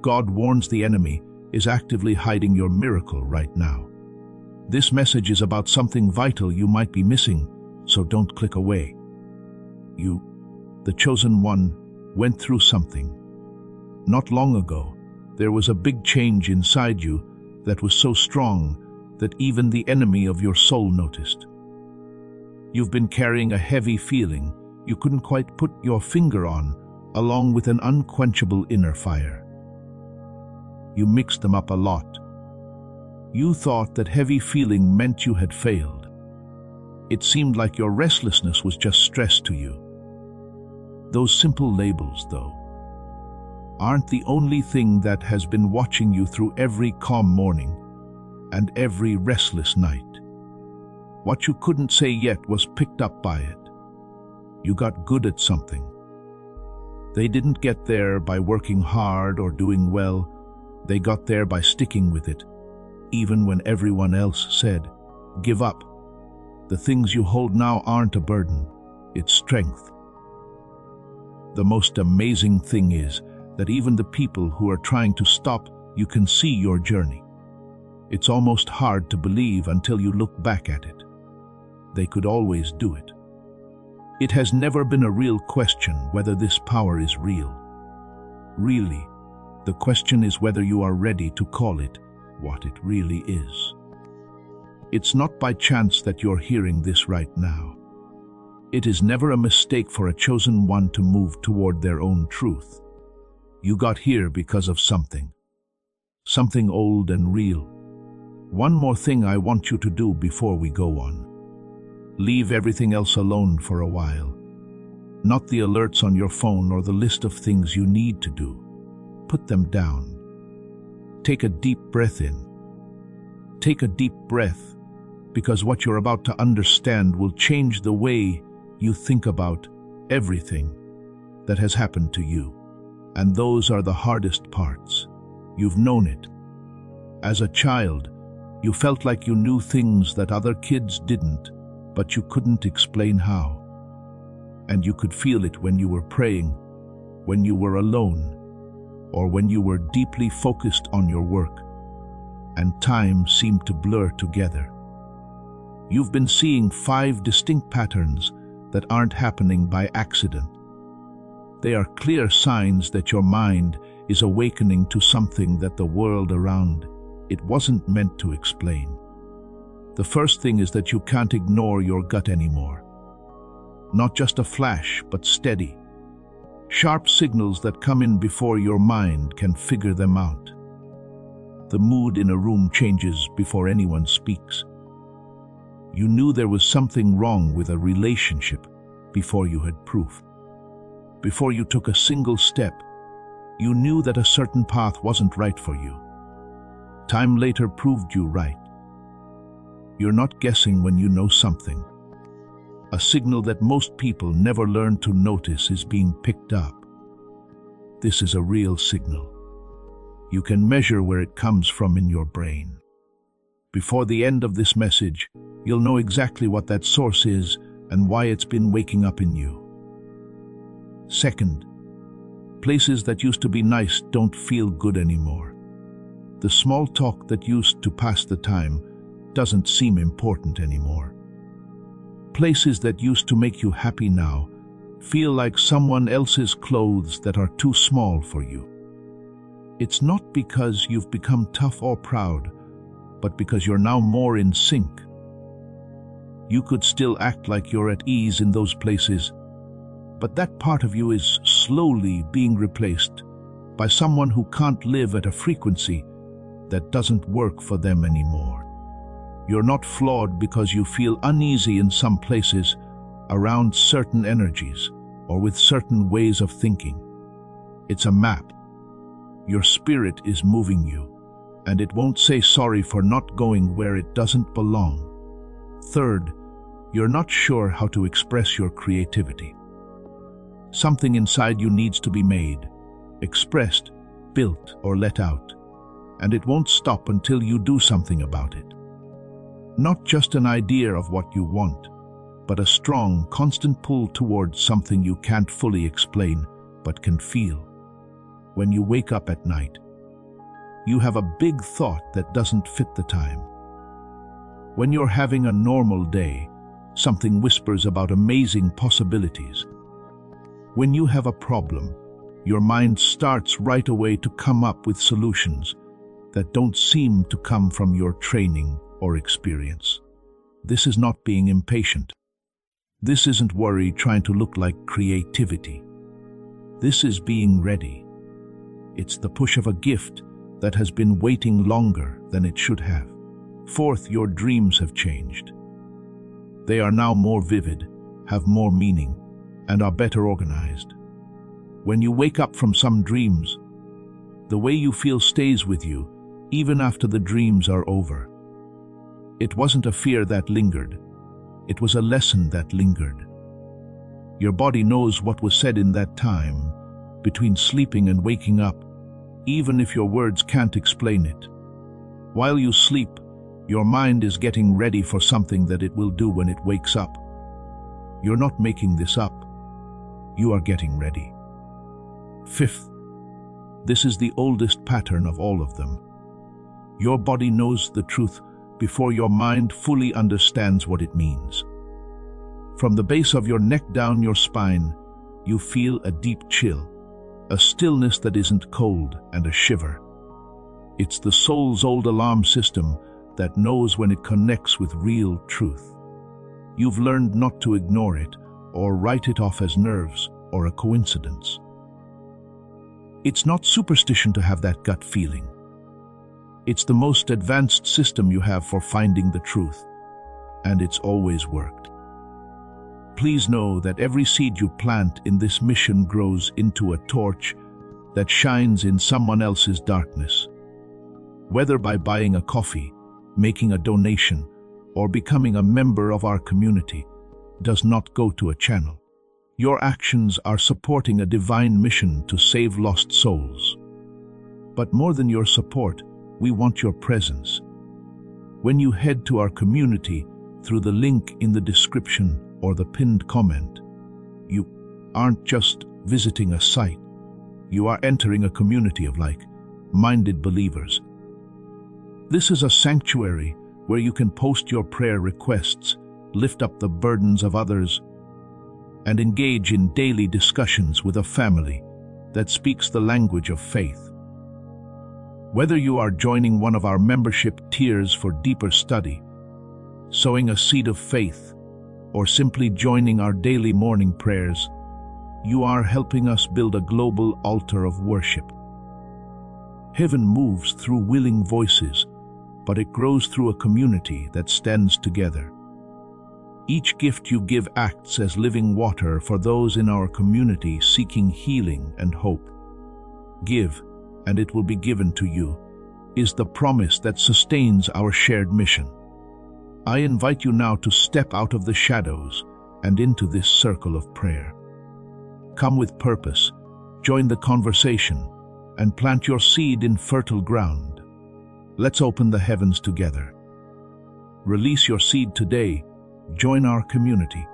God warns the enemy, is actively hiding your miracle right now. This message is about something vital you might be missing, so don't click away. You, the chosen one, went through something. Not long ago, there was a big change inside you that was so strong that even the enemy of your soul noticed. You've been carrying a heavy feeling you couldn't quite put your finger on, along with an unquenchable inner fire. You mixed them up a lot. You thought that heavy feeling meant you had failed. It seemed like your restlessness was just stress to you. Those simple labels, though, aren't the only thing that has been watching you through every calm morning and every restless night. What you couldn't say yet was picked up by it. You got good at something. They didn't get there by working hard or doing well. They got there by sticking with it, even when everyone else said, "Give up." The things you hold now aren't a burden, it's strength. The most amazing thing is that even the people who are trying to stop you can see your journey. It's almost hard to believe until you look back at it. They could always do it. It has never been a real question whether this power is real. Really, the question is whether you are ready to call it what it really is. It's not by chance that you're hearing this right now. It is never a mistake for a chosen one to move toward their own truth. You got here because of something. Something old and real. One more thing I want you to do before we go on. Leave everything else alone for a while. Not the alerts on your phone or the list of things you need to do. Put them down. Take a deep breath in. Take a deep breath, because what you're about to understand will change the way you think about everything that has happened to you. And those are the hardest parts. You've known it. As a child, you felt like you knew things that other kids didn't, but you couldn't explain how. And you could feel it when you were praying, when you were alone, or when you were deeply focused on your work, and time seemed to blur together. You've been seeing 5 distinct patterns that aren't happening by accident. They are clear signs that your mind is awakening to something that the world around it wasn't meant to explain. The first thing is that you can't ignore your gut anymore. Not just a flash, but steady. Sharp signals that come in before your mind can figure them out. The mood in a room changes before anyone speaks. You knew there was something wrong with a relationship before you had proof. Before you took a single step, you knew that a certain path wasn't right for you. Time later proved you right. You're not guessing when you know something. A signal that most people never learn to notice is being picked up. This is a real signal. You can measure where it comes from in your brain. Before the end of this message, you'll know exactly what that source is and why it's been waking up in you. Second, places that used to be nice don't feel good anymore. The small talk that used to pass the time doesn't seem important anymore. Places that used to make you happy now feel like someone else's clothes that are too small for you. It's not because you've become tough or proud, but because you're now more in sync. You could still act like you're at ease in those places, but that part of you is slowly being replaced by someone who can't live at a frequency that doesn't work for them anymore. You're not flawed because you feel uneasy in some places, around certain energies, or with certain ways of thinking. It's a map. Your spirit is moving you, and it won't say sorry for not going where it doesn't belong. Third, you're not sure how to express your creativity. Something inside you needs to be made, expressed, built, or let out, and it won't stop until you do something about it. Not just an idea of what you want, but a strong, constant pull towards something you can't fully explain, but can feel. When you wake up at night, you have a big thought that doesn't fit the time. When you're having a normal day, something whispers about amazing possibilities. When you have a problem, your mind starts right away to come up with solutions that don't seem to come from your training or experience. This is not being impatient. This isn't worry trying to look like creativity. This is being ready. It's the push of a gift that has been waiting longer than it should have. Fourth, your dreams have changed. They are now more vivid, have more meaning, and are better organized. When you wake up from some dreams, the way you feel stays with you, even after the dreams are over. It wasn't a fear that lingered. It was a lesson that lingered. Your body knows what was said in that time, between sleeping and waking up, even if your words can't explain it. While you sleep, your mind is getting ready for something that it will do when it wakes up. You're not making this up. You are getting ready. Fifth, this is the oldest pattern of all of them. Your body knows the truth before your mind fully understands what it means. From the base of your neck down your spine, you feel a deep chill, a stillness that isn't cold, and a shiver. It's the soul's old alarm system that knows when it connects with real truth. You've learned not to ignore it or write it off as nerves or a coincidence. It's not superstition to have that gut feeling. It's the most advanced system you have for finding the truth, and it's always worked. Please know that every seed you plant in this mission grows into a torch that shines in someone else's darkness. Whether by buying a coffee, making a donation, or becoming a member of our community, does not go to a channel. Your actions are supporting a divine mission to save lost souls. But more than your support, we want your presence. When you head to our community through the link in the description or the pinned comment, you aren't just visiting a site. You are entering a community of like-minded believers. This is a sanctuary where you can post your prayer requests, lift up the burdens of others, and engage in daily discussions with a family that speaks the language of faith. Whether you are joining one of our membership tiers for deeper study, sowing a seed of faith, or simply joining our daily morning prayers, you are helping us build a global altar of worship. Heaven moves through willing voices, but it grows through a community that stands together. Each gift you give acts as living water for those in our community seeking healing and hope. Give, and it will be given to you, is the promise that sustains our shared mission. I invite you now to step out of the shadows and into this circle of prayer. Come with purpose, join the conversation, and plant your seed in fertile ground. Let's open the heavens together. Release your seed today, join our community,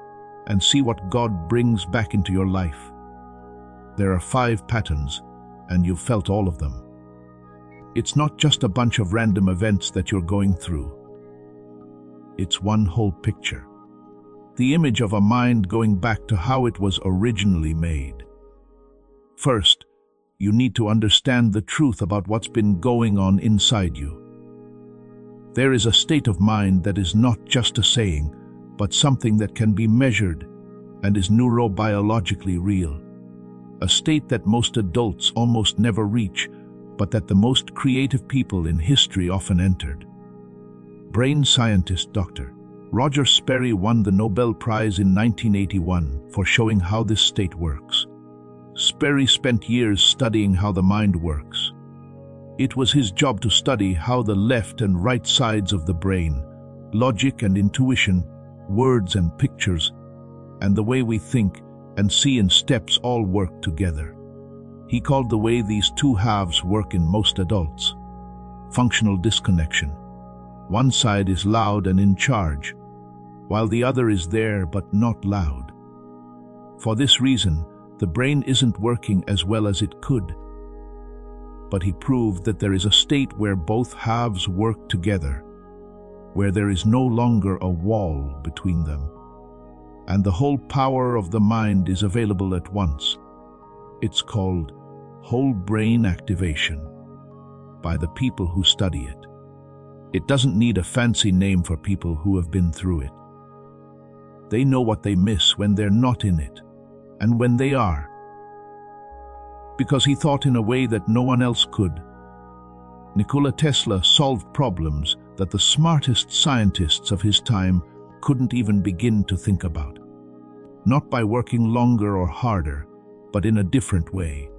and see what God brings back into your life. There are 5 patterns, and you've felt all of them. It's not just a bunch of random events that you're going through. It's one whole picture. The image of a mind going back to how it was originally made. First, you need to understand the truth about what's been going on inside you. There is a state of mind that is not just a saying, but something that can be measured and is neurobiologically real. A state that most adults almost never reach, but that the most creative people in history often entered. Brain scientist Dr. Roger Sperry won the Nobel Prize in 1981 for showing how this state works. Sperry spent years studying how the mind works. It was his job to study how the left and right sides of the brain, logic and intuition, words and pictures, and the way we think and see in steps all work together. He called the way these 2 halves work in most adults functional disconnection. One side is loud and in charge, while the other is there but not loud. For this reason, the brain isn't working as well as it could. but he proved that there is a state where both halves work together, where there is no longer a wall between them, and the whole power of the mind is available at once. It's called whole brain activation by the people who study it. It doesn't need a fancy name for people who have been through it. They know what they miss when they're not in it, and when they are. Because he thought in a way that no one else could. Nikola Tesla solved problems that the smartest scientists of his time couldn't even begin to think about. Not by working longer or harder, but in a different way.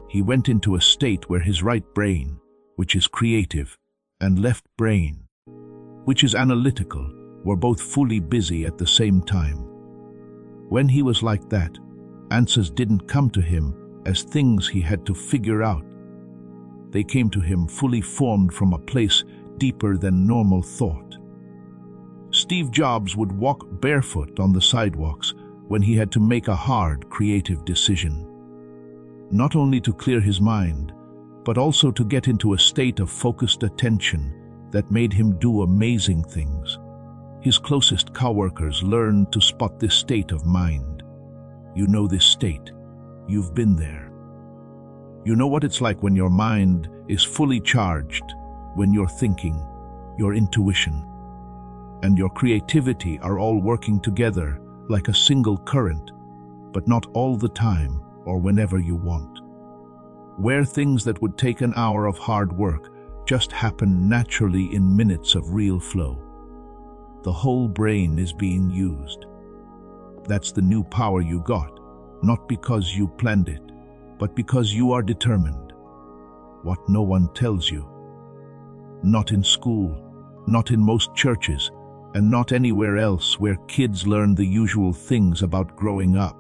He went into a state where his right brain, which is creative, and left brain, which is analytical, were both fully busy at the same time. When he was like that, answers didn't come to him as things he had to figure out. They came to him fully formed from a place deeper than normal thought. Steve Jobs would walk barefoot on the sidewalks when he had to make a hard, creative decision. Not only to clear his mind, but also to get into a state of focused attention that made him do amazing things. His closest coworkers learned to spot this state of mind. You know this state. You've been there. You know what it's like when your mind is fully charged, when your thinking, your intuition, and your creativity are all working together like a single current, but not all the time or whenever you want. Where things that would take an hour of hard work just happen naturally in minutes of real flow. The whole brain is being used. That's the new power you got, not because you planned it, but because you are determined. What no one tells you. Not in school, not in most churches, and not anywhere else where kids learn the usual things about growing up.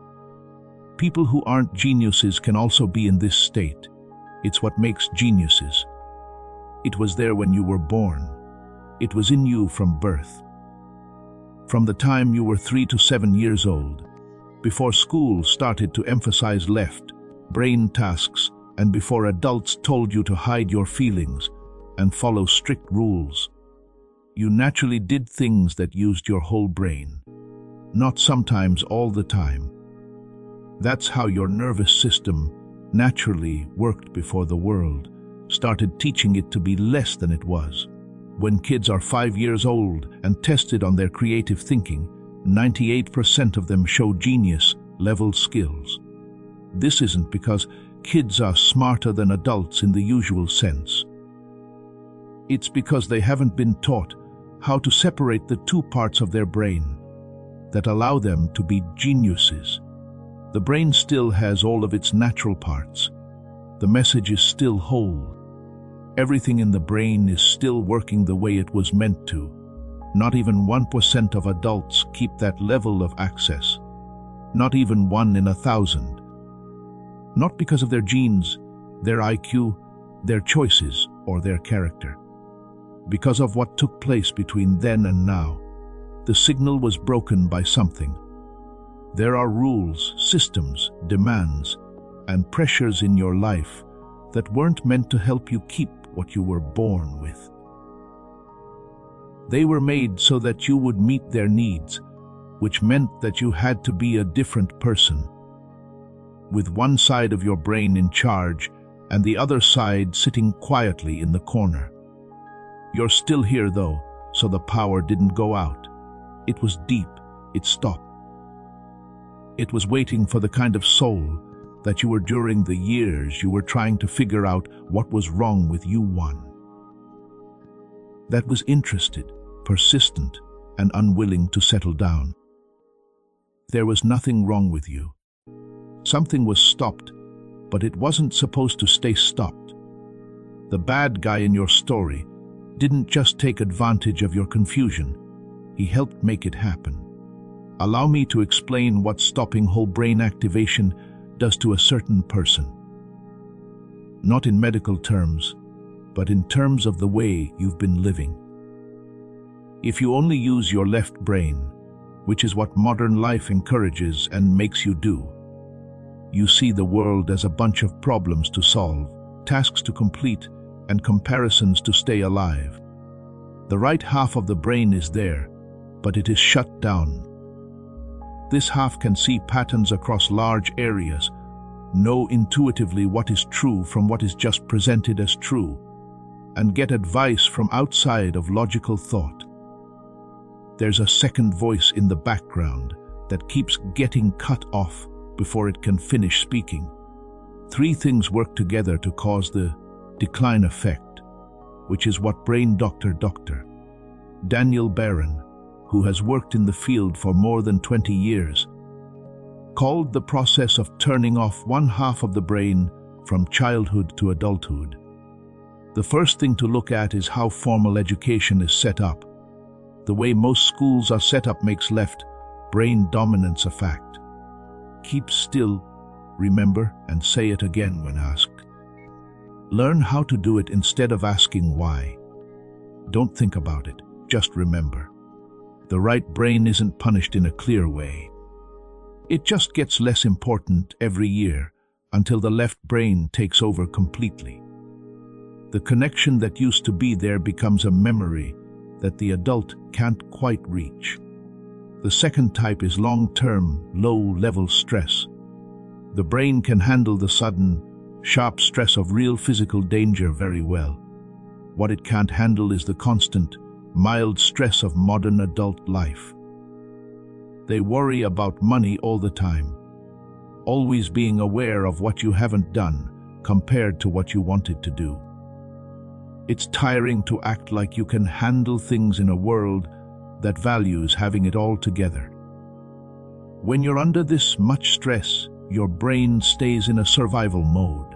People who aren't geniuses can also be in this state. It's what makes geniuses. It was there when you were born. It was in you from birth. From the time you were 3 to 7 years old, before school started to emphasize left brain tasks, and before adults told you to hide your feelings and follow strict rules, you naturally did things that used your whole brain. Not sometimes all the time. That's how your nervous system naturally worked before the world started teaching it to be less than it was. When kids are 5 years old and tested on their creative thinking, 98% of them show genius-level skills. This isn't because kids are smarter than adults in the usual sense. It's because they haven't been taught how to separate the two parts of their brain that allow them to be geniuses. The brain still has all of its natural parts. The message is still whole. Everything in the brain is still working the way it was meant to. Not even 1% of adults keep that level of access. Not even 1 in 1,000. Not because of their genes, their IQ, their choices, or their character. Because of what took place between then and now. The signal was broken by something. There are rules, systems, demands, and pressures in your life that weren't meant to help you keep what you were born with. They were made so that you would meet their needs, which meant that you had to be a different person, with one side of your brain in charge and the other side sitting quietly in the corner. You're still here though, so the power didn't go out. It was deep, it stopped. It was waiting for the kind of soul that you were during the years you were trying to figure out what was wrong with you. One that was interested, persistent, and unwilling to settle down. There was nothing wrong with you. Something was stopped, but it wasn't supposed to stay stopped. The bad guy in your story didn't just take advantage of your confusion. He helped make it happen. Allow me to explain what stopping whole brain activation does to a certain person. Not in medical terms, but in terms of the way you've been living. If you only use your left brain, which is what modern life encourages and makes you do, you see the world as a bunch of problems to solve, tasks to complete, and comparisons to stay alive. The right half of the brain is there, but it is shut down. This half can see patterns across large areas, know intuitively what is true from what is just presented as true, and get advice from outside of logical thought. There's a second voice in the background that keeps getting cut off before it can finish speaking. Three things work together to cause the decline effect, which is what brain doctor Dr. Daniel Barron, who has worked in the field for more than 20 years, called the process of turning off one half of the brain from childhood to adulthood. The first thing to look at is how formal education is set up. The way most schools are set up makes left brain dominance a fact. Keep still, remember, and say it again when asked. Learn how to do it instead of asking why. Don't think about it, just remember. The right brain isn't punished in a clear way. It just gets less important every year until the left brain takes over completely. The connection that used to be there becomes a memory that the adult can't quite reach. The second type is long-term, low-level stress. The brain can handle the sudden, sharp stress of real physical danger very well. What it can't handle is the constant, mild stress of modern adult life. They worry about money all the time, always being aware of what you haven't done compared to what you wanted to do. It's tiring to act like you can handle things in a world that values having it all together. When you're under this much stress, your brain stays in a survival mode,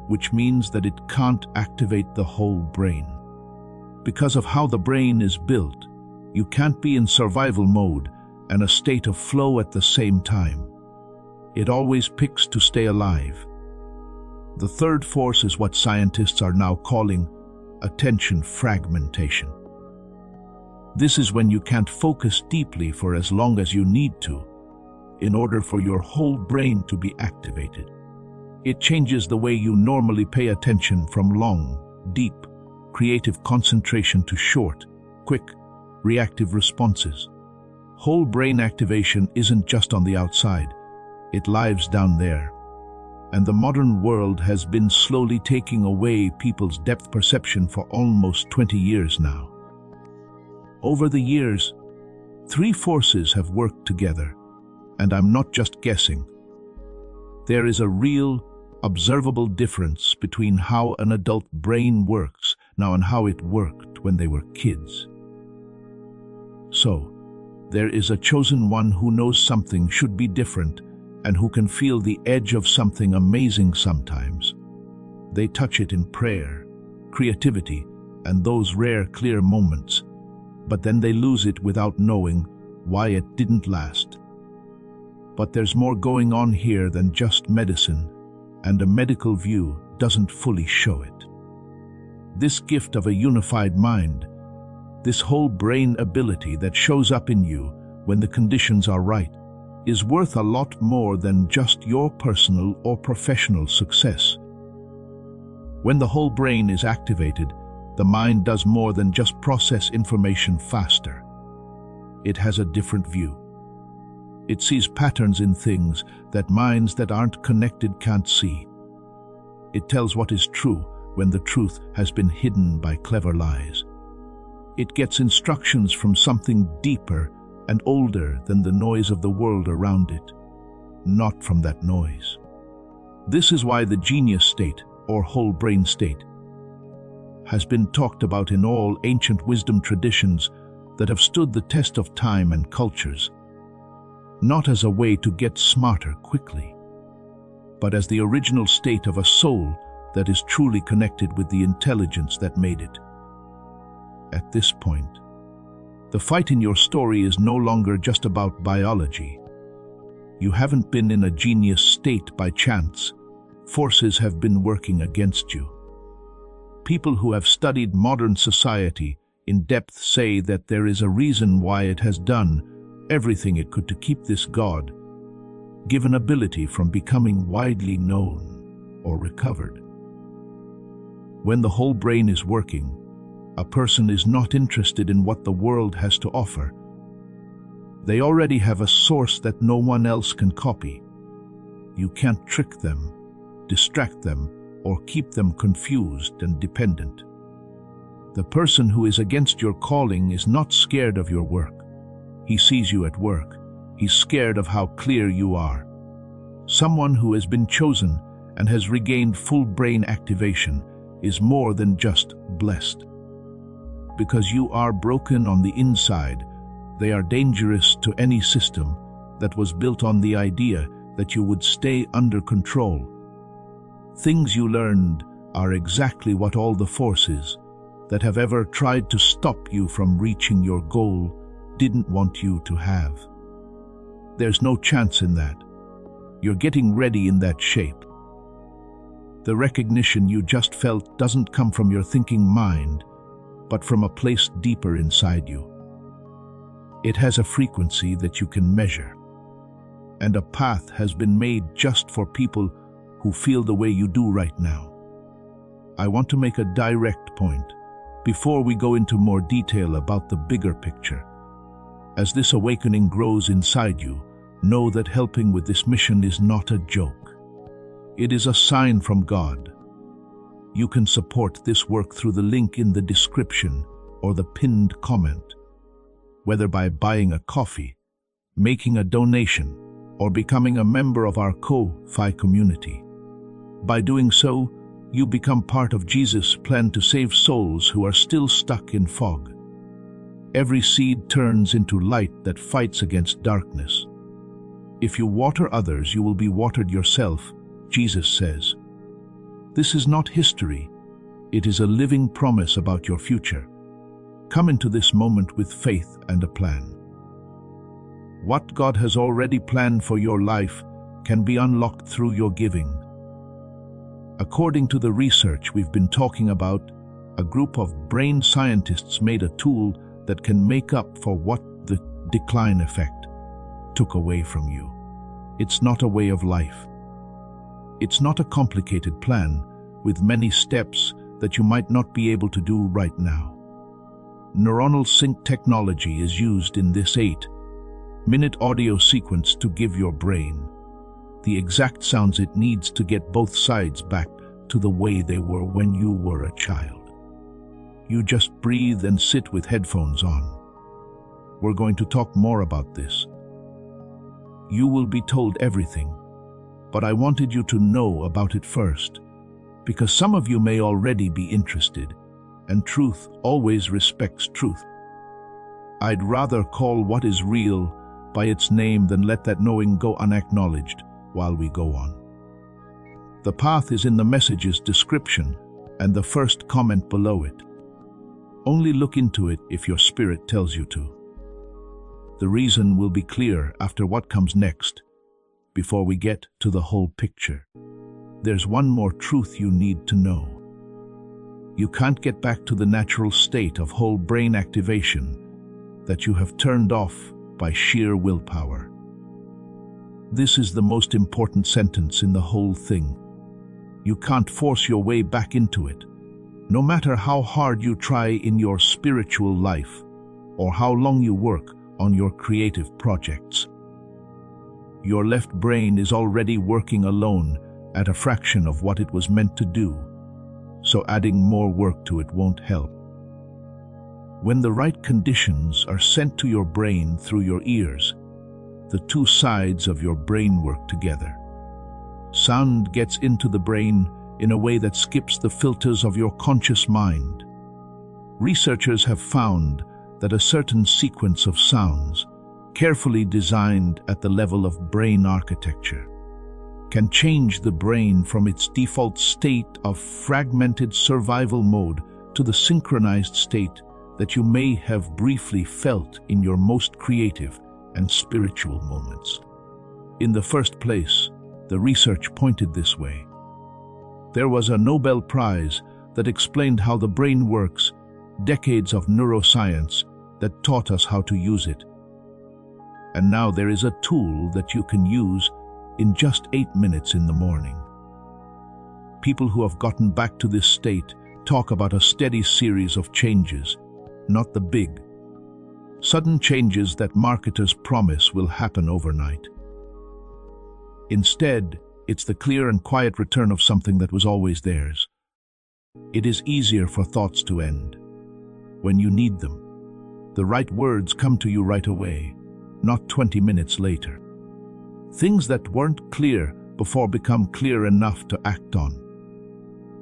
which means that it can't activate the whole brain. Because of how the brain is built, you can't be in survival mode and a state of flow at the same time. It always picks to stay alive. The third force is what scientists are now calling attention fragmentation. This is when you can't focus deeply for as long as you need to, in order for your whole brain to be activated. It changes the way you normally pay attention from long, deep, creative concentration to short, quick, reactive responses. Whole brain activation isn't just on the outside, it lives down there. And the modern world has been slowly taking away people's depth perception for almost 20 years now. Over the years, three forces have worked together, and I'm not just guessing. There is a real, observable difference between how an adult brain works now and how it worked when they were kids. So, there is a chosen one who knows something should be different and who can feel the edge of something amazing sometimes. They touch it in prayer, creativity, and those rare clear moments, but then they lose it without knowing why it didn't last. But there's more going on here than just medicine, and a medical view doesn't fully show it. This gift of a unified mind, this whole brain ability that shows up in you when the conditions are right, is worth a lot more than just your personal or professional success. When the whole brain is activated, the mind does more than just process information faster. It has a different view. It sees patterns in things that minds that aren't connected can't see. It tells what is true when the truth has been hidden by clever lies. It gets instructions from something deeper and older than the noise of the world around it, not from that noise. This is why the genius state, or whole brain state, has been talked about in all ancient wisdom traditions that have stood the test of time and cultures, not as a way to get smarter quickly, but as the original state of a soul that is truly connected with the intelligence that made it. At this point, the fight in your story is no longer just about biology. You haven't been in a genius state by chance. Forces have been working against you. People who have studied modern society in depth say that there is a reason why it has done everything it could to keep this God-given ability from becoming widely known or recovered. When the whole brain is working, a person is not interested in what the world has to offer. They already have a source that no one else can copy. You can't trick them, distract them, or keep them confused and dependent. The person who is against your calling is not scared of your work. He sees you at work. He's scared of how clear you are. Someone who has been chosen and has regained full brain activation is more than just blessed. Because you are broken on the inside, they are dangerous to any system that was built on the idea that you would stay under control. Things you learned are exactly what all the forces that have ever tried to stop you from reaching your goal didn't want you to have. There's no chance in that. You're getting ready in that shape. The recognition you just felt doesn't come from your thinking mind, but from a place deeper inside you. It has a frequency that you can measure, and a path has been made just for people who feel the way you do right now. I want to make a direct point before we go into more detail about the bigger picture. As this awakening grows inside you, know that helping with this mission is not a joke. It is a sign from God. You can support this work through the link in the description or the pinned comment, whether by buying a coffee, making a donation, or becoming a member of our Ko-Fi community. By doing so, you become part of Jesus' plan to save souls who are still stuck in fog. Every seed turns into light that fights against darkness. If you water others, you will be watered yourself, Jesus says. This is not history. It is a living promise about your future. Come into this moment with faith and a plan. What God has already planned for your life can be unlocked through your giving. According to the research we've been talking about, a group of brain scientists made a tool that can make up for what the decline effect took away from you. It's not a way of life. It's not a complicated plan with many steps that you might not be able to do right now. Neuronal sync technology is used in this 8-minute audio sequence to give your brain the exact sounds it needs to get both sides back to the way they were when you were a child. You just breathe and sit with headphones on. We're going to talk more about this. You will be told everything, but I wanted you to know about it first, because some of you may already be interested, and truth always respects truth. I'd rather call what is real by its name than let that knowing go unacknowledged while we go on. The path is in the message's description and the first comment below it. Only look into it if your spirit tells you to. The reason will be clear after what comes next, before we get to the whole picture. There's one more truth you need to know. You can't get back to the natural state of whole brain activation that you have turned off by sheer willpower. This is the most important sentence in the whole thing. You can't force your way back into it, no matter how hard you try in your spiritual life or how long you work on your creative projects. Your left brain is already working alone at a fraction of what it was meant to do, so adding more work to it won't help. When the right conditions are sent to your brain through your ears, the two sides of your brain work together. Sound gets into the brain in a way that skips the filters of your conscious mind. Researchers have found that a certain sequence of sounds, carefully designed at the level of brain architecture, can change the brain from its default state of fragmented survival mode to the synchronized state that you may have briefly felt in your most creative and spiritual moments. In the first place, the research pointed this way. There was a Nobel Prize that explained how the brain works, decades of neuroscience that taught us how to use it. And now there is a tool that you can use in just 8 minutes in the morning. People who have gotten back to this state talk about a steady series of changes, not the big, sudden changes that marketers promise will happen overnight. Instead, it's the clear and quiet return of something that was always theirs. It is easier for thoughts to end when you need them. The right words come to you right away, not 20 minutes later. Things that weren't clear before become clear enough to act on.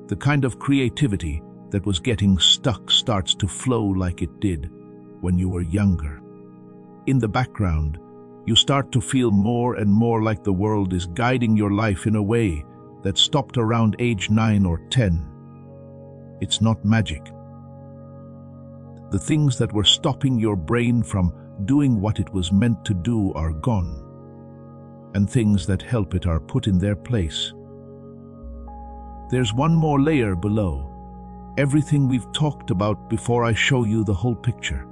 The kind of creativity that was getting stuck starts to flow like it did when you were younger. In the background, you start to feel more and more like the world is guiding your life in a way that stopped around age 9 or 10. It's not magic. The things that were stopping your brain from doing what it was meant to do are gone, and things that help it are put in their place. There's one more layer below, everything we've talked about before I show you the whole picture.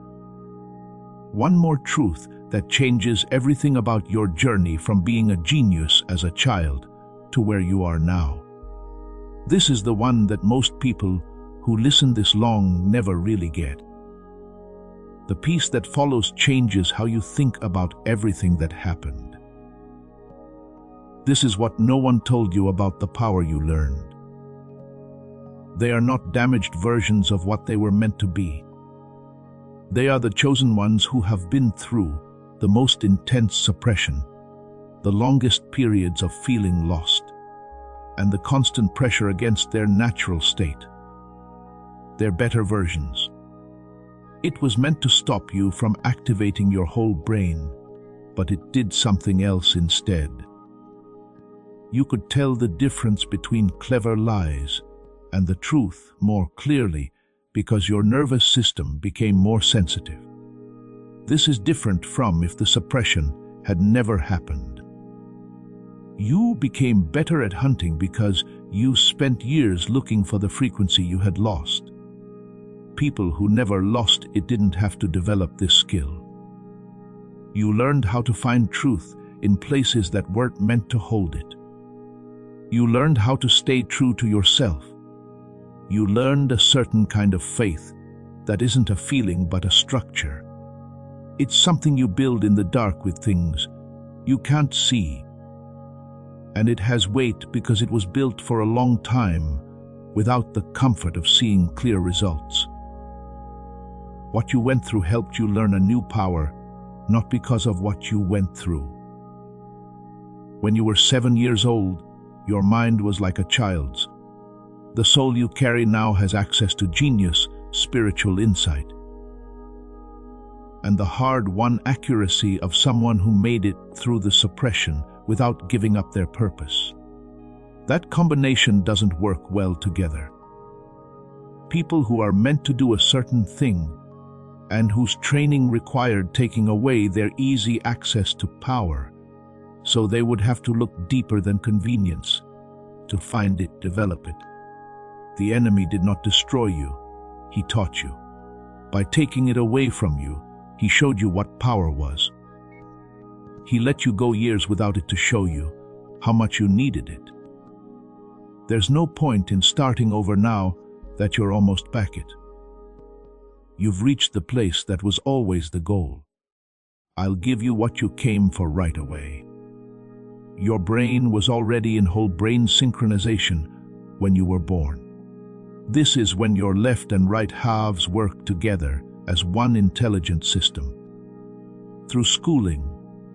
One more truth that changes everything about your journey from being a genius as a child to where you are now. This is the one that most people who listen this long never really get. The piece that follows changes how you think about everything that happened. This is what no one told you about the power you learned. They are not damaged versions of what they were meant to be. They are the chosen ones who have been through the most intense suppression, the longest periods of feeling lost, and the constant pressure against their natural state. They're better versions. It was meant to stop you from activating your whole brain, but it did something else instead. You could tell the difference between clever lies and the truth more clearly because your nervous system became more sensitive. This is different from if the suppression had never happened. You became better at hunting because you spent years looking for the frequency you had lost. People who never lost it didn't have to develop this skill. You learned how to find truth in places that weren't meant to hold it. You learned how to stay true to yourself. You learned a certain kind of faith that isn't a feeling but a structure. It's something you build in the dark with things you can't see. And it has weight because it was built for a long time without the comfort of seeing clear results. What you went through helped you learn a new power, not because of what you went through. When you were 7 years old, your mind was like a child's. The soul you carry now has access to genius, spiritual insight, and the hard-won accuracy of someone who made it through the suppression without giving up their purpose. That combination doesn't work well together. People who are meant to do a certain thing and whose training required taking away their easy access to power, so they would have to look deeper than convenience to find it, develop it. The enemy did not destroy you, he taught you. By taking it away from you, he showed you what power was. He let you go years without it to show you how much you needed it. There's no point in starting over now that you're almost back it. You've reached the place that was always the goal. I'll give you what you came for right away. Your brain was already in whole brain synchronization when you were born. This is when your left and right halves work together as one intelligent system. Through schooling,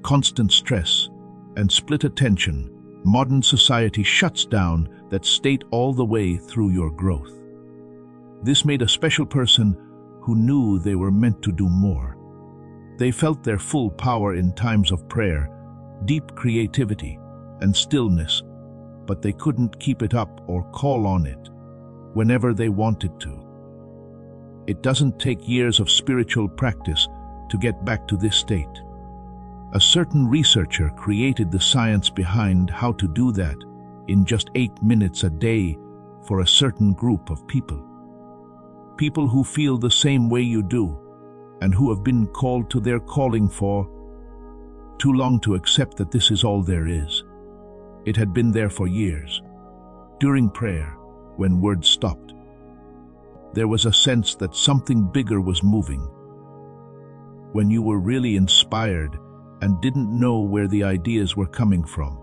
constant stress, and split attention, modern society shuts down that state all the way through your growth. This made a special person who knew they were meant to do more. They felt their full power in times of prayer, deep creativity, and stillness, but they couldn't keep it up or call on it whenever they wanted to. It doesn't take years of spiritual practice to get back to this state. A certain researcher created the science behind how to do that in just 8 minutes a day for a certain group of people. People who feel the same way you do and who have been called to their calling for too long to accept that this is all there is. It had been there for years. During prayer, when words stopped, there was a sense that something bigger was moving. When you were really inspired and didn't know where the ideas were coming from.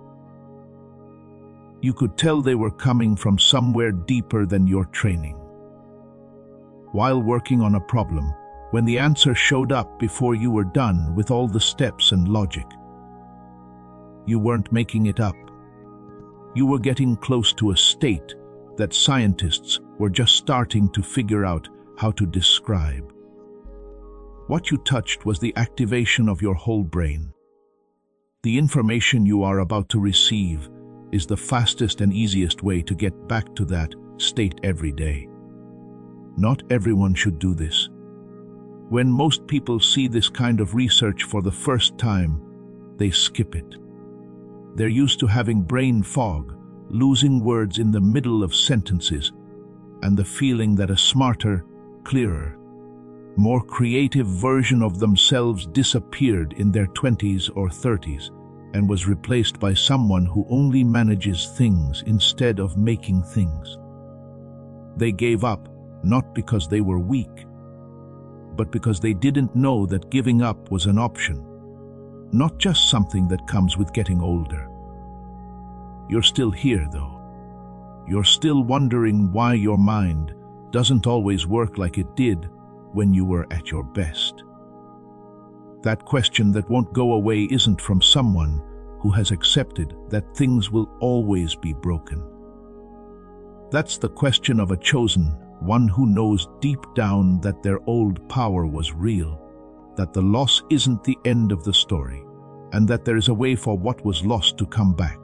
You could tell they were coming from somewhere deeper than your training. While working on a problem, when the answer showed up before you were done with all the steps and logic, you weren't making it up. You were getting close to a state that scientists were just starting to figure out how to describe. What you touched was the activation of your whole brain. The information you are about to receive is the fastest and easiest way to get back to that state every day. Not everyone should do this. When most people see this kind of research for the first time, they skip it. They're used to having brain fog, losing words in the middle of sentences, and the feeling that a smarter, clearer, more creative version of themselves disappeared in their 20s or 30s and was replaced by someone who only manages things instead of making things. They gave up not because they were weak, but because they didn't know that giving up was an option, not just something that comes with getting older. You're still here, though. You're still wondering why your mind doesn't always work like it did when you were at your best. That question that won't go away isn't from someone who has accepted that things will always be broken. That's the question of a chosen one who knows deep down that their old power was real, that the loss isn't the end of the story, and that there is a way for what was lost to come back.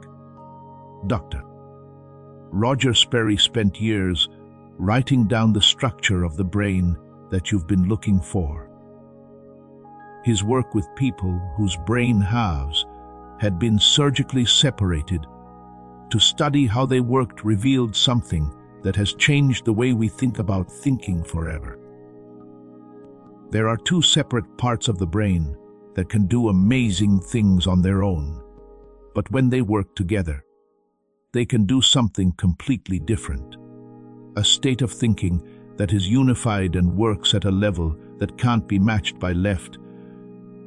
Dr. Roger Sperry spent years writing down the structure of the brain that you've been looking for. His work with people whose brain halves had been surgically separated to study how they worked revealed something that has changed the way we think about thinking forever. There are two separate parts of the brain that can do amazing things on their own, but when they work together, they can do something completely different. A state of thinking that is unified and works at a level that can't be matched by left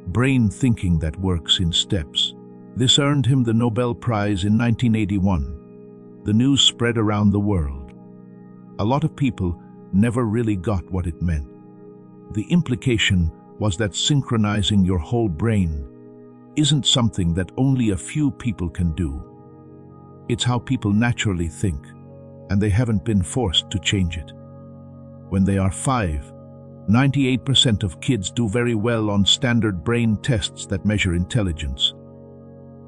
brain thinking that works in steps. This earned him the Nobel Prize in 1981. The news spread around the world. A lot of people never really got what it meant. The implication was that synchronizing your whole brain isn't something that only a few people can do. It's how people naturally think, and they haven't been forced to change it. When they are 5, 98% of kids do very well on standard brain tests that measure intelligence.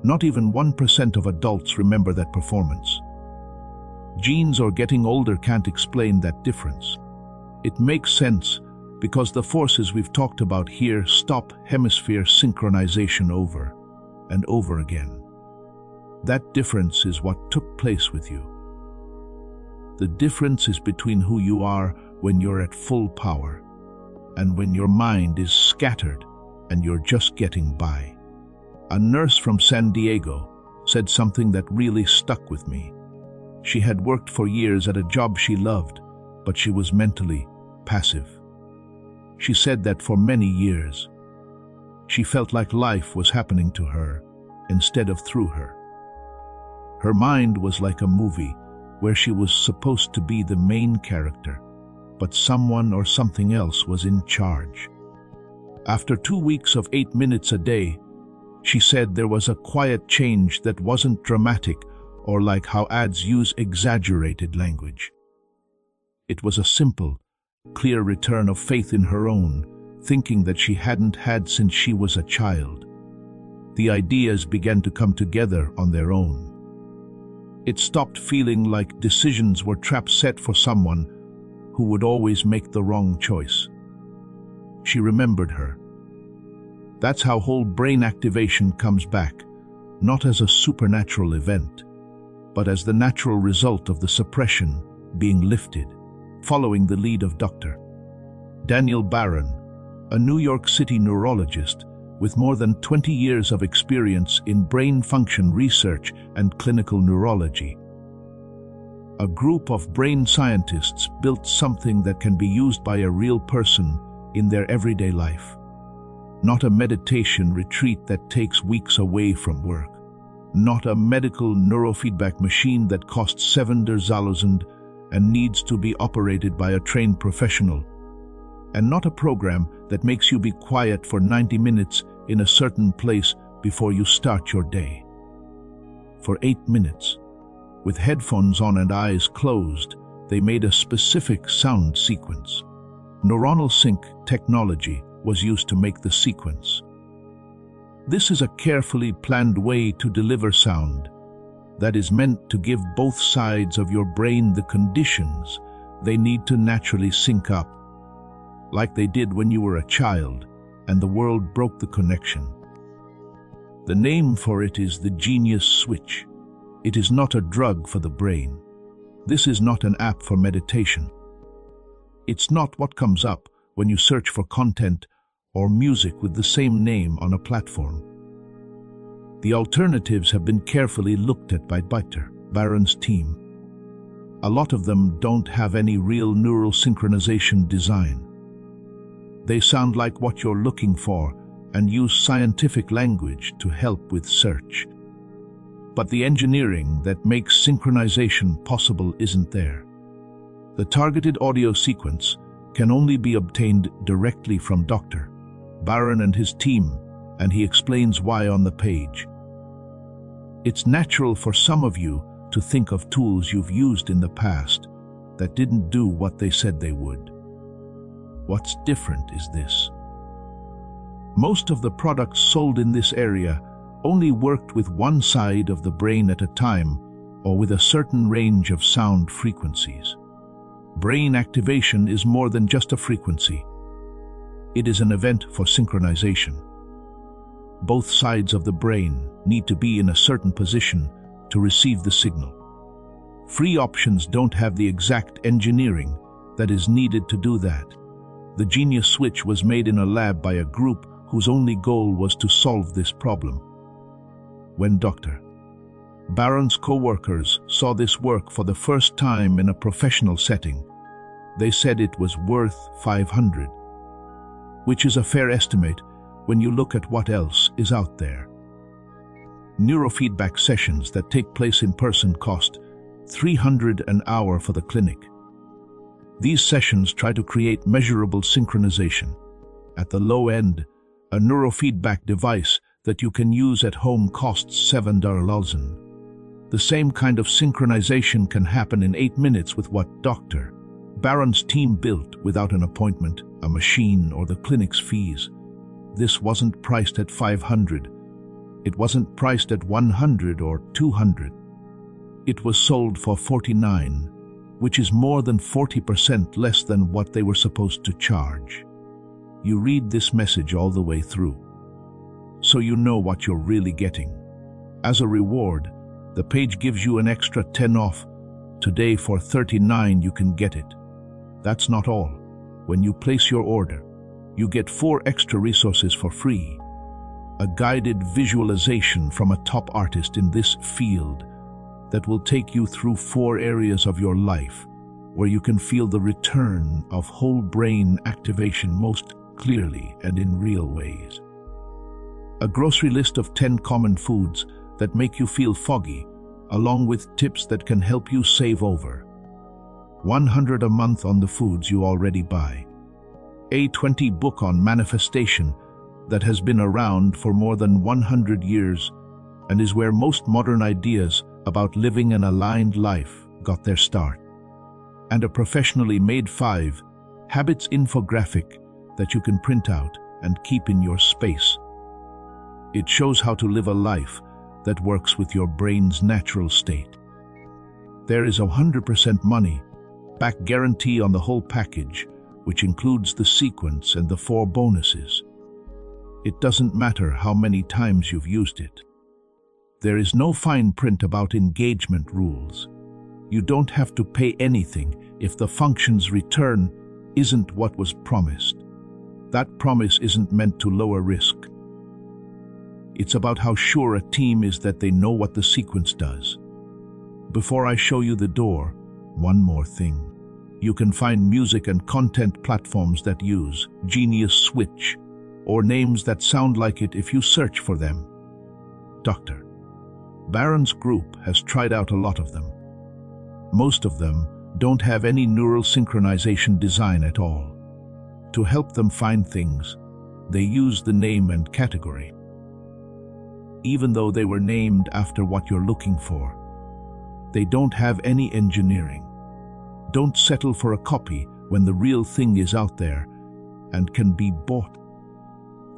Not even 1% of adults remember that performance. Genes or getting older can't explain that difference. It makes sense because the forces we've talked about here stop hemisphere synchronization over and over again. That difference is what took place with you. The difference is between who you are when you're at full power and when your mind is scattered and you're just getting by. A nurse from San Diego said something that really stuck with me. She had worked for years at a job she loved, but she was mentally passive. She said that for many years, she felt like life was happening to her instead of through her. Her mind was like a movie where she was supposed to be the main character, but someone or something else was in charge. After 2 weeks of 8 minutes a day, she said there was a quiet change that wasn't dramatic or like how ads use exaggerated language. It was a simple, clear return of faith in her own thinking that she hadn't had since she was a child. The ideas began to come together on their own. It stopped feeling like decisions were traps set for someone who would always make the wrong choice. She remembered her. That's how whole brain activation comes back, not as a supernatural event, but as the natural result of the suppression being lifted, following the lead of Dr. Daniel Barron, a New York City neurologist with more than 20 years of experience in brain function research and clinical neurology. a group of brain scientists built something that can be used by a real person in their everyday life. Not a meditation retreat that takes weeks away from work. Not a medical neurofeedback machine that costs 7,000 and needs to be operated by a trained professional. And not a program that makes you be quiet for 90 minutes in a certain place before you start your day. For 8 minutes, with headphones on and eyes closed, they made a specific sound sequence. Neuronal sync technology was used to make the sequence. This is a carefully planned way to deliver sound that is meant to give both sides of your brain the conditions they need to naturally sync up, like they did when you were a child and the world broke the connection. The name for it is the Genius Switch. It is not a drug for the brain. This is not an app for meditation. It's not what comes up when you search for content or music with the same name on a platform. The alternatives have been carefully looked at by Dr. Baron's team. A lot of them don't have any real neural synchronization design. They sound like what you're looking for and use scientific language to help with search. But the engineering that makes synchronization possible isn't there. The targeted audio sequence can only be obtained directly from Dr. Baron and his team, and he explains why on the page. It's natural for some of you to think of tools you've used in the past that didn't do what they said they would. What's different is this. Most of the products sold in this area only worked with one side of the brain at a time or with a certain range of sound frequencies. Brain activation is more than just a frequency. It is an event for synchronization. Both sides of the brain need to be in a certain position to receive the signal. Free options don't have the exact engineering that is needed to do that. The Genius Switch was made in a lab by a group whose only goal was to solve this problem. When Dr. Baron's co-workers saw this work for the first time in a professional setting, they said it was worth 500, which is a fair estimate when you look at what else is out there. Neurofeedback sessions that take place in person cost $300 an hour for the clinic. These sessions try to create measurable synchronization. At the low end, a neurofeedback device that you can use at home costs $7,000. The same kind of synchronization can happen in 8 minutes with what Dr. Baron's team built without an appointment, a machine, or the clinic's fees. This wasn't priced at 500. It wasn't priced at 100 or 200. It was sold for 49, which is more than 40% less than what they were supposed to charge. You read this message all the way through, so you know what you're really getting. As a reward, the page gives you an extra 10 off. Today for 39 you can get it. That's not all. When you place your order, you get 4 extra resources for free. A guided visualization from a top artist in this field that will take you through 4 areas of your life where you can feel the return of whole brain activation most clearly and in real ways. A grocery list of 10 common foods that make you feel foggy, along with tips that can help you save over $100 a month on the foods you already buy. A 20 book on manifestation that has been around for more than 100 years and is where most modern ideas about living an aligned life got their start. And a professionally made 5 habits infographic that you can print out and keep in your space. It shows how to live a life that works with your brain's natural state. There is a 100% money-back guarantee on the whole package, which includes the sequence and the 4 bonuses. It doesn't matter how many times you've used it. There is no fine print about engagement rules. You don't have to pay anything if the function's return isn't what was promised. That promise isn't meant to lower risk. It's about how sure a team is that they know what the sequence does. Before I show you the door, One more thing. You can find music and content platforms that use Genius Switch or names that sound like it if you search for them. Dr. Barron's group has tried out a lot of them. Most of them don't have any neural synchronization design at all. To help them find things, they use the name and category. Even though they were named after what you're looking for, they don't have any engineering. Don't settle for a copy when the real thing is out there and can be bought.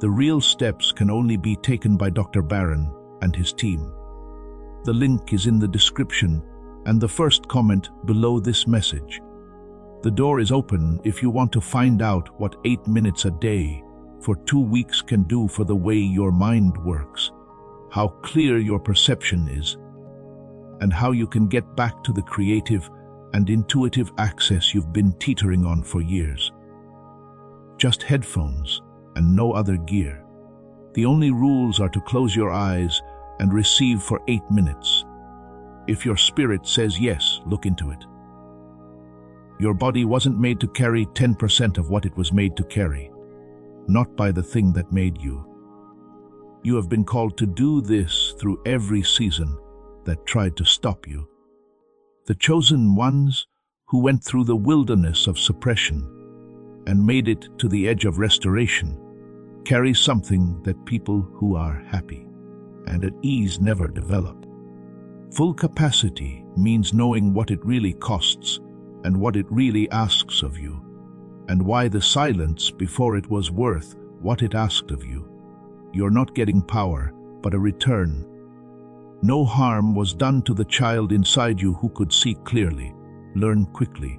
The real steps can only be taken by Dr. Barron and his team. The link is in the description and the first comment below this message. The door is open if you want to find out what 8 minutes a day for 2 weeks can do for the way your mind works, how clear your perception is, and how you can get back to the creative and intuitive access you've been teetering on for years. Just headphones and no other gear. The only rules are to close your eyes and receive for 8 minutes. If your spirit says yes, look into it. Your body wasn't made to carry 10% of what it was made to carry, not by the thing that made you. You have been called to do this through every season that tried to stop you. The chosen ones who went through the wilderness of suppression and made it to the edge of restoration carry something that people who are happy and at ease never develop. Full capacity means knowing what it really costs and what it really asks of you, and why the silence before it was worth what it asked of you. You're not getting power, but a return. No harm was done to the child inside you who could see clearly, learn quickly,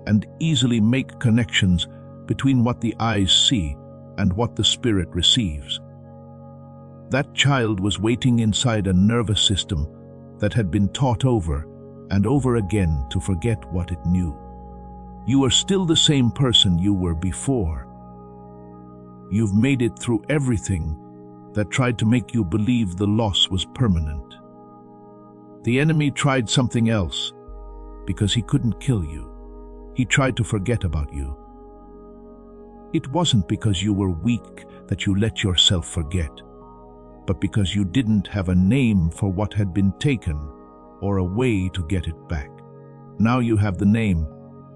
and easily make connections between what the eyes see and what the spirit receives. That child was waiting inside a nervous system that had been taught over and over again to forget what it knew. You are still the same person you were before. You've made it through everything that tried to make you believe the loss was permanent. The enemy tried something else because he couldn't kill you. He tried to forget about you. It wasn't because you were weak that you let yourself forget, but because you didn't have a name for what had been taken or a way to get it back. Now you have the name,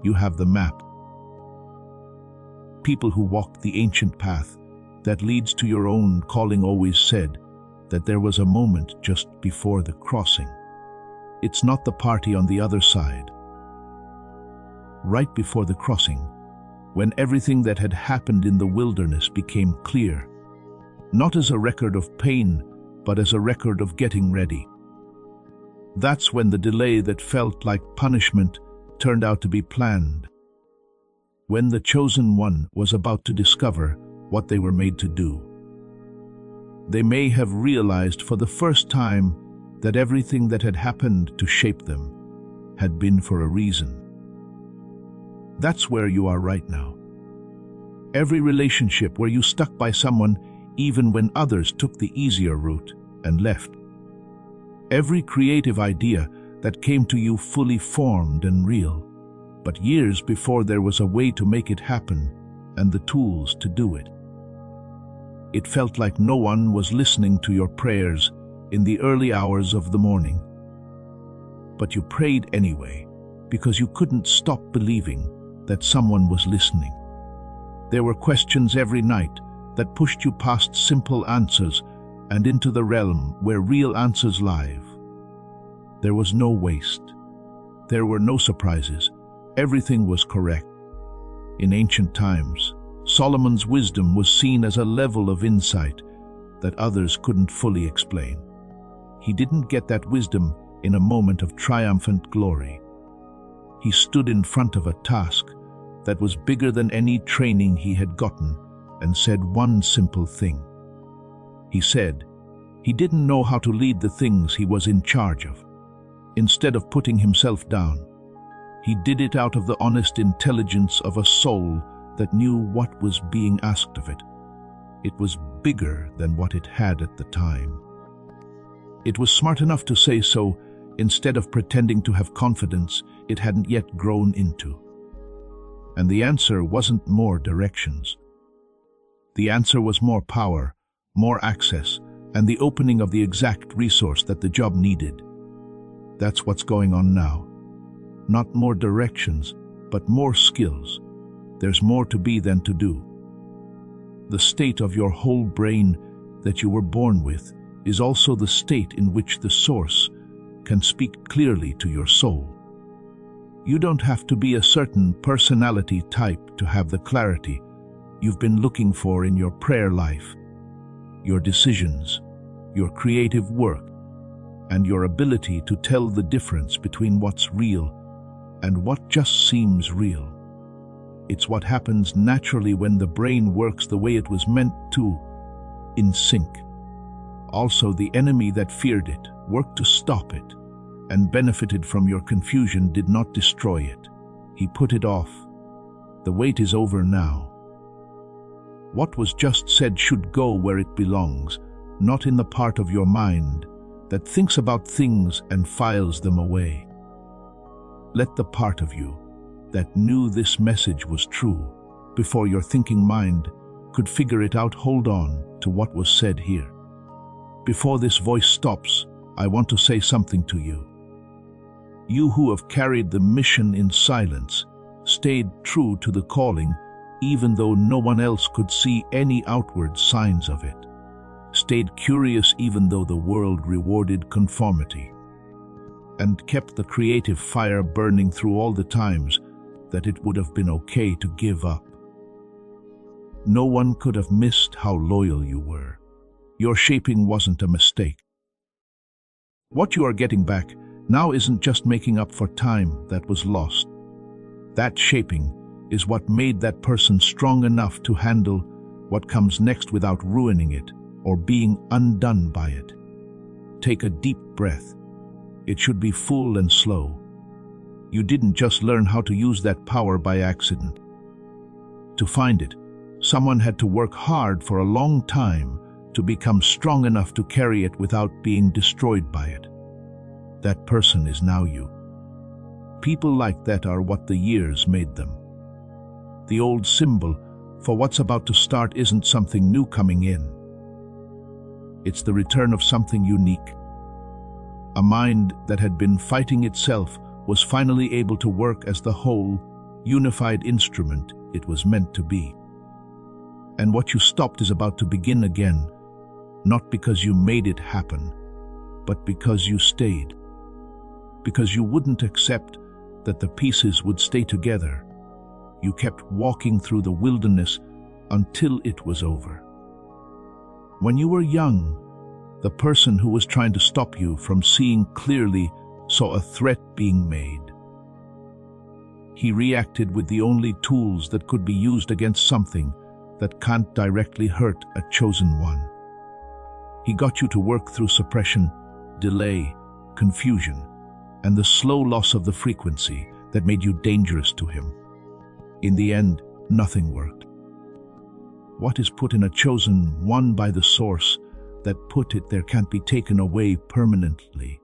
you have the map. People who walked the ancient path that leads to your own calling always said that there was a moment just before the crossing. It's not the party on the other side. Right before the crossing, when everything that had happened in the wilderness became clear, not as a record of pain, but as a record of getting ready. That's when the delay that felt like punishment turned out to be planned. When the chosen one was about to discover what they were made to do. They may have realized for the first time that everything that had happened to shape them had been for a reason. That's where you are right now. Every relationship where you stuck by someone even when others took the easier route and left. Every creative idea that came to you fully formed and real, but years before there was a way to make it happen and the tools to do it. It felt like no one was listening to your prayers in the early hours of the morning. But you prayed anyway, because you couldn't stop believing that someone was listening. There were questions every night that pushed you past simple answers and into the realm where real answers live. There was no waste. There were no surprises. Everything was correct. In ancient times, Solomon's wisdom was seen as a level of insight that others couldn't fully explain. He didn't get that wisdom in a moment of triumphant glory. He stood in front of a task that was bigger than any training he had gotten and said one simple thing. He said he didn't know how to lead the things he was in charge of. Instead of putting himself down, he did it out of the honest intelligence of a soul that knew what was being asked of it. It was bigger than what it had at the time. It was smart enough to say so, instead of pretending to have confidence it hadn't yet grown into. And the answer wasn't more directions. The answer was more power, more access, and the opening of the exact resource that the job needed. That's what's going on now. Not more directions, but more skills. There's more to be than to do. The state of your whole brain that you were born with is also the state in which the source can speak clearly to your soul. You don't have to be a certain personality type to have the clarity you've been looking for in your prayer life, your decisions, your creative work, and your ability to tell the difference between what's real and what just seems real. It's what happens naturally when the brain works the way it was meant to, in sync. Also, the enemy that feared it, worked to stop it, and benefited from your confusion did not destroy it. He put it off. The wait is over now. What was just said should go where it belongs, not in the part of your mind that thinks about things and files them away. Let the part of you that knew this message was true before your thinking mind could figure it out hold on to what was said here. Before this voice stops, I want to say something to you. You who have carried the mission in silence, stayed true to the calling even though no one else could see any outward signs of it, stayed curious even though the world rewarded conformity, and kept the creative fire burning through all the times that it would have been okay to give up. No one could have missed how loyal you were. Your shaping wasn't a mistake. What you are getting back now isn't just making up for time that was lost. That shaping is what made that person strong enough to handle what comes next without ruining it or being undone by it. Take a deep breath. It should be full and slow. You didn't just learn how to use that power by accident. To find it, someone had to work hard for a long time to become strong enough to carry it without being destroyed by it. That person is now you. People like that are what the years made them. The old symbol for what's about to start isn't something new coming in. It's the return of something unique. A mind that had been fighting itself was finally able to work as the whole, unified instrument it was meant to be. And what you stopped is about to begin again, not because you made it happen, but because you stayed. Because you wouldn't accept that the pieces would stay together. You kept walking through the wilderness until it was over. When you were young, the person who was trying to stop you from seeing clearly saw a threat being made. He reacted with the only tools that could be used against something that can't directly hurt a chosen one. He got you to work through suppression, delay, confusion, and the slow loss of the frequency that made you dangerous to him. In the end, nothing worked. What is put in a chosen one by the source that put it there can't be taken away permanently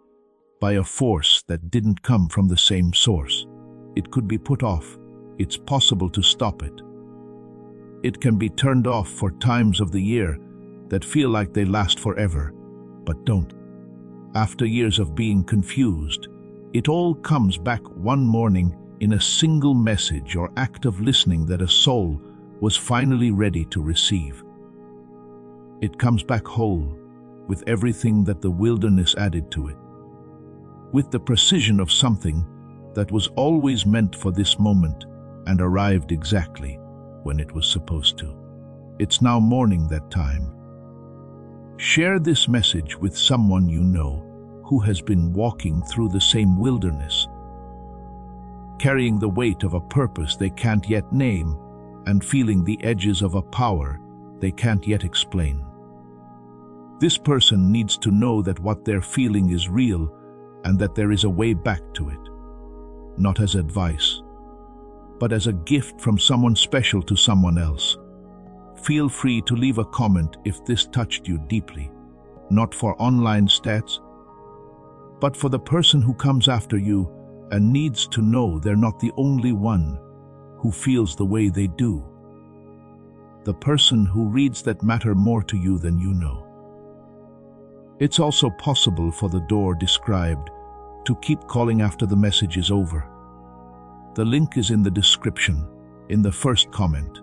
by a force that didn't come from the same source. It could be put off. It's possible to stop it. It can be turned off for times of the year that feel like they last forever, but don't. After years of being confused, it all comes back one morning in a single message or act of listening that a soul was finally ready to receive. It comes back whole, with everything that the wilderness added to it, with the precision of something that was always meant for this moment and arrived exactly when it was supposed to. It's now morning that time. Share this message with someone you know who has been walking through the same wilderness, carrying the weight of a purpose they can't yet name and feeling the edges of a power they can't yet explain. This person needs to know that what they're feeling is real and that there is a way back to it, not as advice, but as a gift from someone special to someone else. Feel free to leave a comment if this touched you deeply, not for online stats, but for the person who comes after you and needs to know they're not the only one who feels the way they do. The person who reads that matter more to you than you know. It's also possible for the door described to keep calling after the message is over. The link is in the description, in the first comment.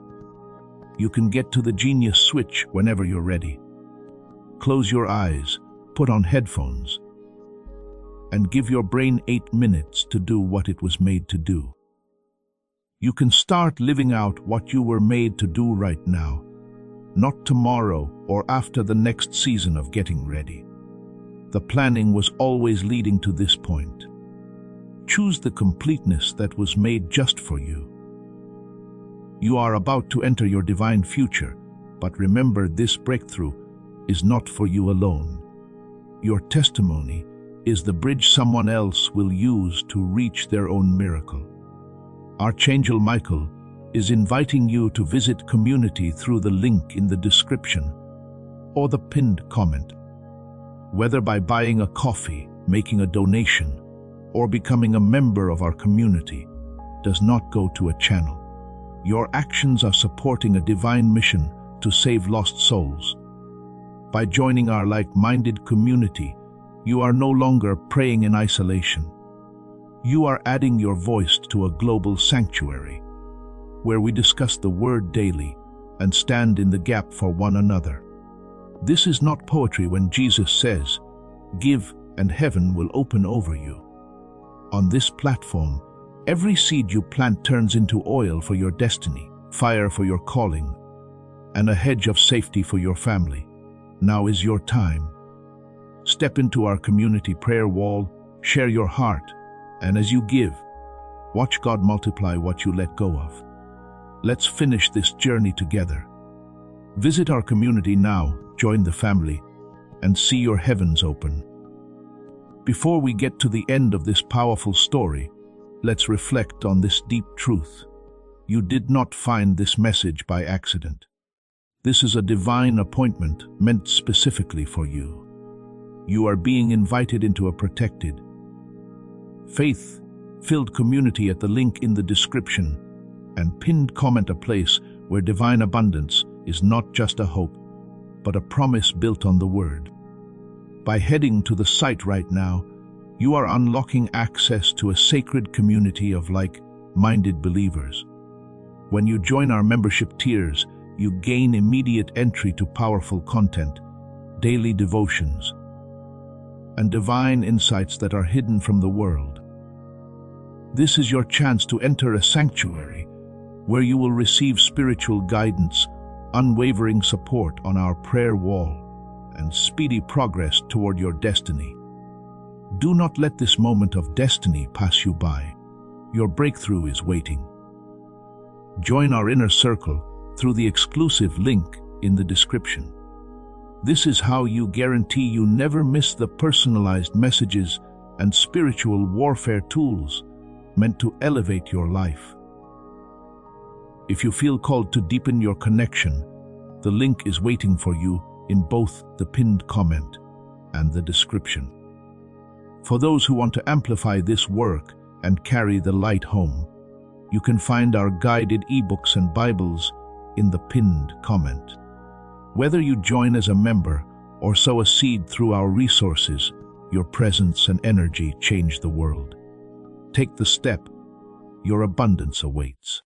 You can get to the genius switch whenever you're ready. Close your eyes, put on headphones, and give your brain 8 minutes to do what it was made to do. You can start living out what you were made to do right now, not tomorrow or after the next season of getting ready. The planning was always leading to this point. Choose the completeness that was made just for you. You are about to enter your divine future, but remember, this breakthrough is not for you alone. Your testimony is the bridge someone else will use to reach their own miracle. Archangel Michael is inviting you to visit community through the link in the description or the pinned comment. Whether by buying a coffee, making a donation, or becoming a member of our community, does not go to a channel. Your actions are supporting a divine mission to save lost souls. By joining our like-minded community, you are no longer praying in isolation. You are adding your voice to a global sanctuary, where we discuss the Word daily and stand in the gap for one another. This is not poetry when Jesus says, "Give and heaven will open over you." On this platform, every seed you plant turns into oil for your destiny, fire for your calling, and a hedge of safety for your family. Now is your time. Step into our community prayer wall, share your heart, and as you give, watch God multiply what you let go of. Let's finish this journey together. Visit our community now, join the family, and see your heavens open. Before we get to the end of this powerful story, let's reflect on this deep truth. You did not find this message by accident. This is a divine appointment meant specifically for you. You are being invited into a protected, faith-filled community at the link in the description and pinned comment, a place where divine abundance is not just a hope, but a promise built on the Word. By heading to the site right now, you are unlocking access to a sacred community of like-minded believers. When you join our membership tiers, you gain immediate entry to powerful content, daily devotions, and divine insights that are hidden from the world. This is your chance to enter a sanctuary where you will receive spiritual guidance, unwavering support on our prayer wall, and speedy progress toward your destiny. Do not let this moment of destiny pass you by. Your breakthrough is waiting. Join our inner circle through the exclusive link in the description. This is how you guarantee you never miss the personalized messages and spiritual warfare tools meant to elevate your life. If you feel called to deepen your connection, the link is waiting for you in both the pinned comment and the description. For those who want to amplify this work and carry the light home, you can find our guided ebooks and Bibles in the pinned comment. Whether you join as a member or sow a seed through our resources, your presence and energy change the world. Take the step. Your abundance awaits.